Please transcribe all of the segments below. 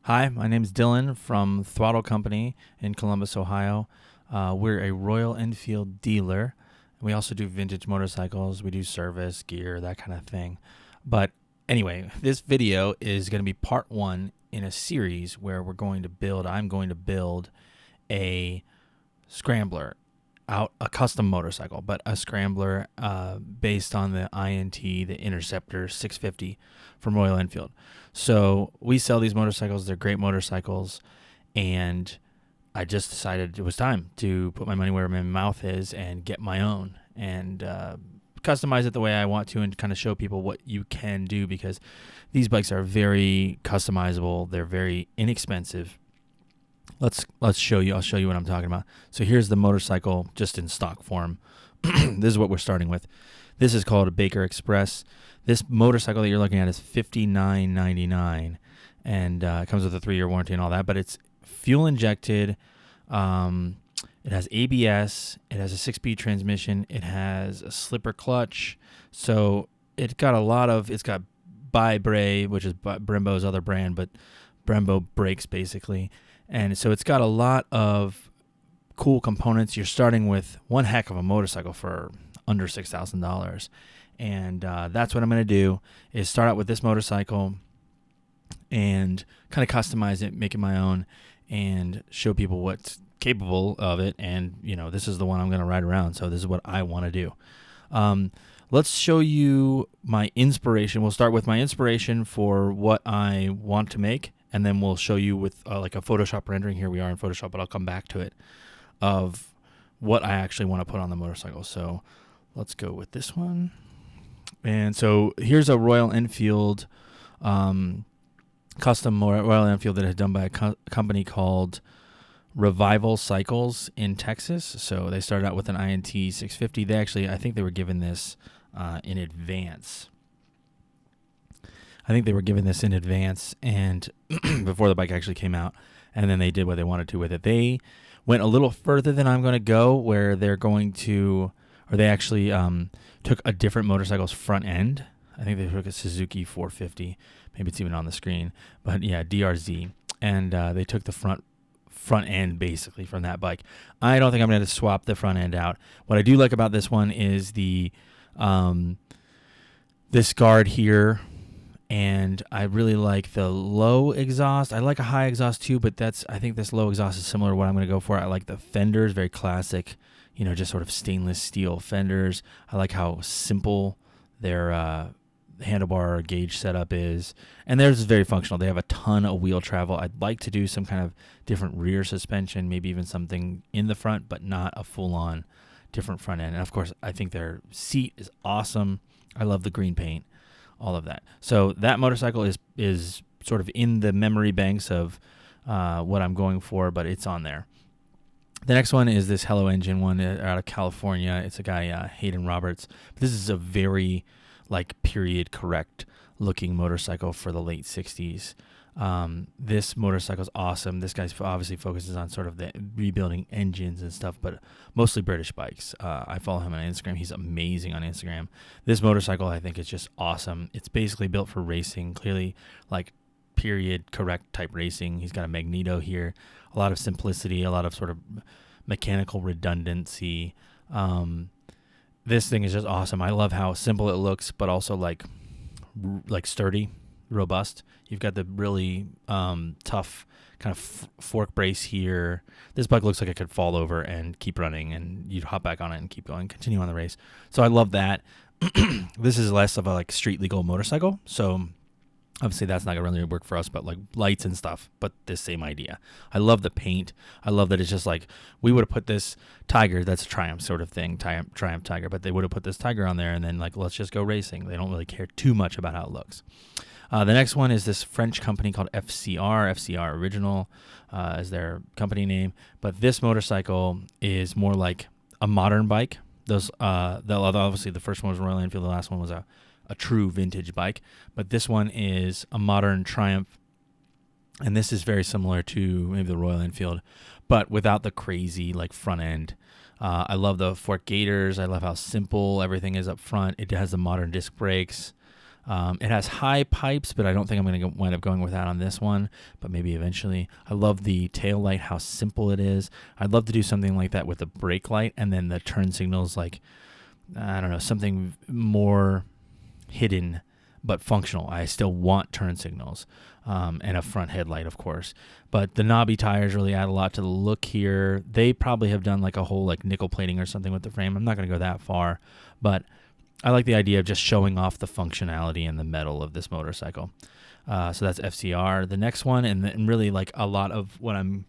Hi, my name is Dylan from Throttle Company in Columbus, Ohio. We're a Royal Enfield dealer. We also do vintage motorcycles. We do service, gear, that kind of thing. But anyway, this video is going to be part one in a series where I'm going to build a Scrambler, a custom motorcycle, but a Scrambler based on the INT, the Interceptor 650 from Royal Enfield. So we sell these motorcycles. They're great motorcycles, and I just decided it was time to put my money where my mouth is and get my own and customize it the way I want to and kind of show people what you can do, because these bikes are very customizable. They're very inexpensive. Let's show you. I'll show you what I'm talking about. So here's the motorcycle just in stock form. This is what we're starting with. This is called a Baker Express. This motorcycle that you're looking at is $59.99, and it comes with a 3-year warranty and all that. But it's fuel injected. It has ABS. It has a 6-speed transmission. It has a slipper clutch. So it's got Bi-Bray, which is Brembo's other brand, but Brembo brakes basically. And so it's got a lot of cool components. You're starting with one heck of a motorcycle for under $6,000. And that's what I'm going to do, is start out with this motorcycle and kind of customize it, make it my own, and show people what's capable of it. And, this is the one I'm going to ride around. So this is what I want to do. Let's show you my inspiration. We'll start with my inspiration for what I want to make, and then we'll show you with like a Photoshop rendering. Here we are in Photoshop, but I'll come back to it, of what I actually want to put on the motorcycle. So let's go with this one. And so here's a Royal Enfield custom Royal Enfield that is done by a company called Revival Cycles in Texas. So they started out with an INT650. I think they were given this in advance. And before the bike actually came out, and then they did what they wanted to with it. They went a little further than I'm going to go, where they actually took a different motorcycle's front end. I think they took a Suzuki 450. Maybe it's even on the screen. But yeah, DRZ. And they took the front end basically from that bike. I don't think I'm going to swap the front end out. What I do like about this one is the this guard here. And I really like the low exhaust. I like a high exhaust too, but I think this low exhaust is similar to what I'm going to go for. I like the fenders, very classic, just sort of stainless steel fenders. I like how simple their handlebar gauge setup is. And theirs is very functional. They have a ton of wheel travel. I'd like to do some kind of different rear suspension, maybe even something in the front, but not a full-on different front end. And of course, I think their seat is awesome. I love the green paint. All of that. So that motorcycle is sort of in the memory banks of what I'm going for, but it's on there. The next one is this Hello Engine one out of California. It's a guy, Hayden Roberts. This is a very period correct looking motorcycle for the late 60s. This motorcycle is awesome. This guy obviously focuses on sort of the rebuilding engines and stuff, but mostly British bikes. I follow him on Instagram. He's amazing on Instagram. This motorcycle, I think, is just awesome. It's basically built for racing, clearly period correct type racing. He's got a magneto here, a lot of simplicity, a lot of sort of mechanical redundancy. This thing is just awesome. I love how simple it looks, but also sturdy, robust. You've got the really tough kind of fork brace here. This bike looks like it could fall over and keep running, and you'd hop back on it and keep going, continue on the race. So I love that. This is less of a street legal motorcycle, so obviously that's not gonna really work for us, but lights and stuff, but this same idea. I love the paint. I love that it's just we would have put this Tiger, that's a Triumph sort of thing, Triumph Tiger, but they would have put this Tiger on there and then let's just go racing. They don't really care too much about how it looks. The next one is this French company called FCR Original is their company name. But this motorcycle is more like a modern bike. Obviously the first one was Royal Enfield. The last one was a true vintage bike. But this one is a modern Triumph. And this is very similar to maybe the Royal Enfield, but without the crazy front end. I love the fork gaiters. I love how simple everything is up front. It has the modern disc brakes. It has high pipes, but I don't think I'm going to wind up going with that on this one, but maybe eventually. I love the tail light, how simple it is. I'd love to do something like that with the brake light and then the turn signals, like, I don't know, something more hidden but functional. I still want turn signals and a front headlight, of course. But the knobby tires really add a lot to the look here. They probably have done like a whole like nickel plating or something with the frame. I'm not going to go that far, but I like the idea of just showing off the functionality and the metal of this motorcycle. So that's FCR. The next one, and really like a lot of what I'm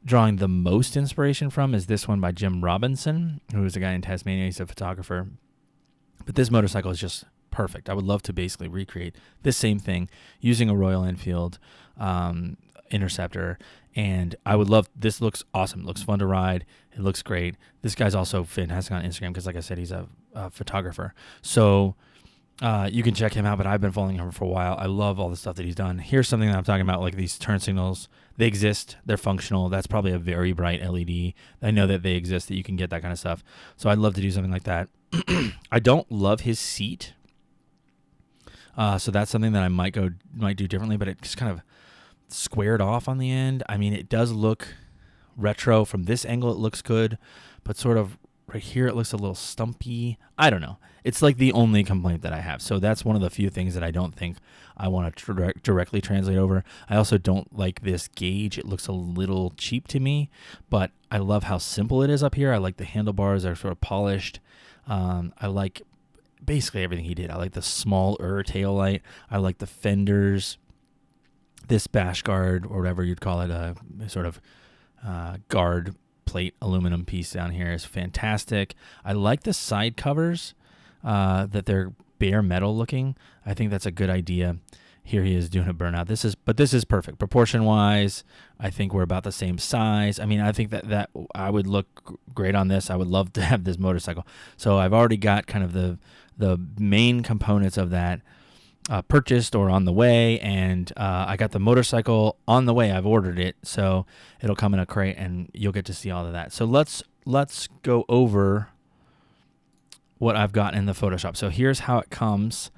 drawing the most inspiration from, is this one by Jim Robinson, who is a guy in Tasmania. He's a photographer. But this motorcycle is just perfect. I would love to basically recreate this same thing using a Royal Enfield Interceptor, and I would love, this looks awesome. It looks fun to ride. It looks great. This guy's also fantastic on Instagram because, like I said, he's a photographer. So you can check him out, but I've been following him for a while. I love all the stuff that he's done. Here's something that I'm talking about, like these turn signals. They exist. They're functional. That's probably a very bright LED. I know that they exist, that you can get that kind of stuff. So I'd love to do something like that. I don't love his seat. So that's something that I might do differently, but it just kind of squared off on the end. I mean, it does look retro. From this angle, it looks good, but sort of right here, it looks a little stumpy. I don't know. It's like the only complaint that I have. So that's one of the few things that I don't think I want to directly translate over. I also don't like this gauge. It looks a little cheap to me, but I love how simple it is up here. I like the handlebars are sort of polished. I like basically everything he did. I like the smaller tail light. I like the fenders. This bash guard, or whatever you'd call it, a sort of guard plate aluminum piece down here is fantastic. I like the side covers, that they're bare metal looking. I think that's a good idea. Here he is doing a burnout. This is perfect. Proportion wise, I think we're about the same size. I mean, I think that I would look great on this. I would love to have this motorcycle. So I've already got kind of the main components of that purchased or on the way, and I got the motorcycle on the way. I've ordered it, so it'll come in a crate, and you'll get to see all of that. So let's go over what I've got in the Photoshop. So here's how it comes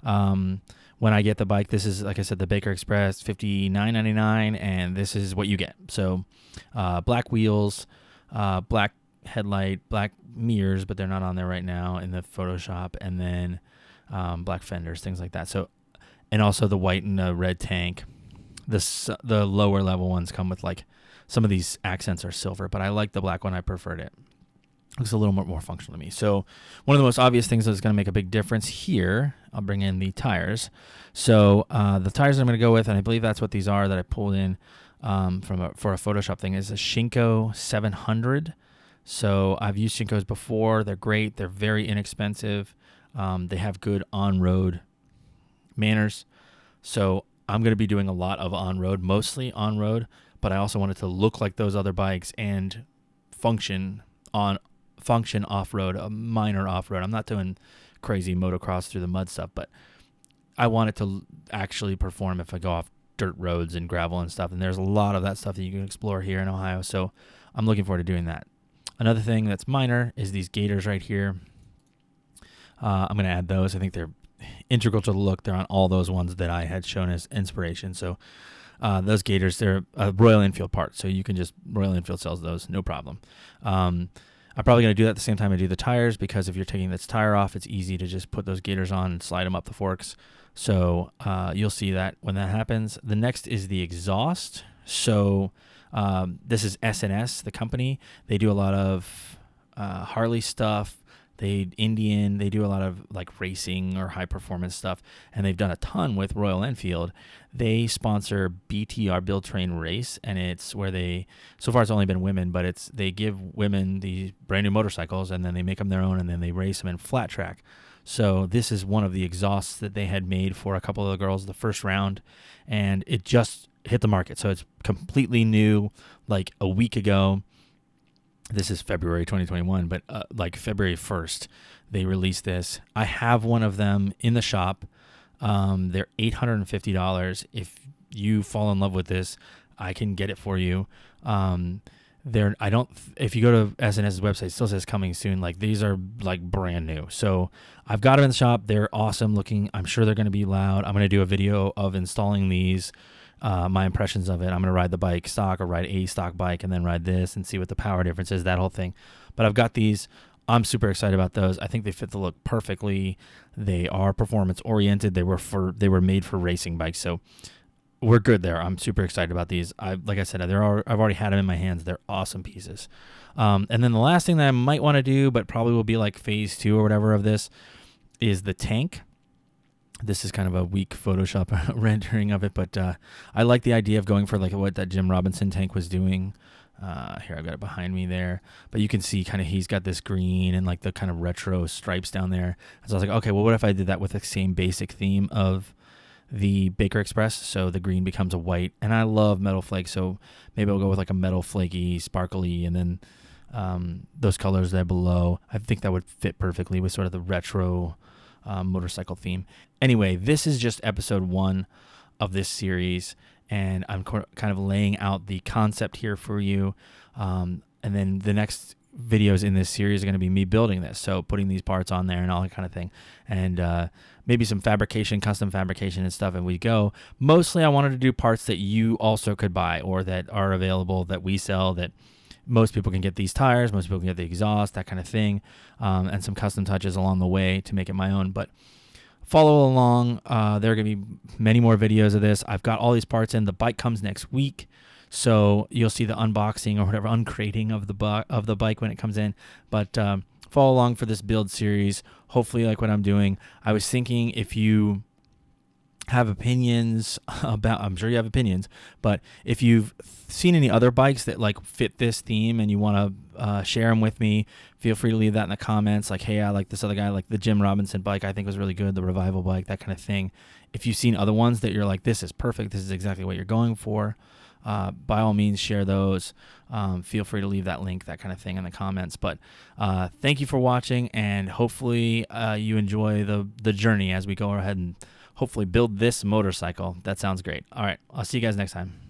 when I get the bike. This is, like I said, the Baker Express $59.99, and this is what you get. So black wheels, black headlight, black mirrors, but they're not on there right now in the Photoshop, and then black fenders, things like that. So, and also the white and the red tank. The lower level ones come with like some of these accents are silver, but I like the black one. I preferred it. Looks a little more functional to me. So one of the most obvious things that's going to make a big difference here, I'll bring in the tires. So the tires I'm going to go with, and I believe that's what these are that I pulled in for a Photoshop thing, is a Shinko 700. So I've used Shinkos before. They're great. They're very inexpensive. They have good on-road manners. So I'm going to be doing a lot of on-road, mostly on-road, but I also want it to look like those other bikes and function off-road, a minor off-road. I'm not doing crazy motocross through the mud stuff, but I want it to actually perform if I go off dirt roads and gravel and stuff. And there's a lot of that stuff that you can explore here in Ohio. So I'm looking forward to doing that. Another thing that's minor is these gaiters right here. I'm going to add those. I think they're integral to the look. They're on all those ones that I had shown as inspiration. So those gaiters, they're a Royal Enfield part. So you can just, Royal Enfield sells those, no problem. I'm probably going to do that at the same time I do the tires, because if you're taking this tire off, it's easy to just put those gaiters on and slide them up the forks. So you'll see that when that happens. The next is the exhaust. So this is S&S, the company. They do a lot of Harley stuff. They do a lot of like racing or high performance stuff, and they've done a ton with Royal Enfield. They sponsor BTR Build Train Race, and it's where so far it's only been women, but they give women these brand new motorcycles, and then they make them their own, and then they race them in flat track. So this is one of the exhausts that they had made for a couple of the girls the first round, and it just hit the market. So it's completely new, like a week ago. This is February 2021, but like February 1st, they released this. I have one of them in the shop. They're $850. If you fall in love with this, I can get it for you. I don't, if you go to SNS's website, it still says coming soon. Like these are like brand new. So I've got them in the shop. They're awesome looking. I'm sure they're going to be loud. I'm going to do a video of installing these, my impressions of it. I'm going to ride the bike stock or ride a stock bike and then ride this and see what the power difference is, that whole thing. But I've got these. I'm super excited about those. I think they fit the look perfectly. They are performance oriented. They were made for racing bikes. So we're good there. I'm super excited about these. Like I said, I've already had them in my hands. They're awesome pieces. And then the last thing that I might want to do, but probably will be like phase 2 or whatever of this, is the tank. This is kind of a weak Photoshop rendering of it, but I like the idea of going for like what that Jim Robinson tank was doing. Here, I've got it behind me there, but you can see kind of he's got this green and like the kind of retro stripes down there. And so I was like, okay, well, what if I did that with the same basic theme of the Baker Express? So the green becomes a white, and I love metal flakes, so maybe I'll go with like a metal flaky, sparkly, and then those colors there below. I think that would fit perfectly with sort of the retro motorcycle theme. Anyway, this is just episode 1 of this series, and I'm kind of laying out the concept here for you. And then the next videos in this series are going to be me building this, so putting these parts on there and all that kind of thing, and maybe some fabrication, custom fabrication and stuff, and we go. Mostly I wanted to do parts that you also could buy or that are available that we sell, that most people can get these tires, most people can get the exhaust, that kind of thing, and some custom touches along the way to make it my own. But follow along. There are going to be many more videos of this. I've got all these parts in. The bike comes next week, so you'll see the unboxing or whatever, uncrating of the bike when it comes in. But follow along for this build series. Hopefully, like what I'm doing. I was thinking, if you have opinions about, I'm sure you have opinions, but if you've seen any other bikes that like fit this theme and you want to share them with me, feel free to leave that in the comments. Like, hey, I like this other guy, like the Jim Robinson bike, I think was really good, the Revival bike, that kind of thing. If you've seen other ones that you're like, this is perfect, this is exactly what you're going for, by all means share those. Feel free to leave that link, that kind of thing, in the comments. But thank you for watching, and hopefully you enjoy the journey as we go ahead and hopefully build this motorcycle. That sounds great. All right, I'll see you guys next time.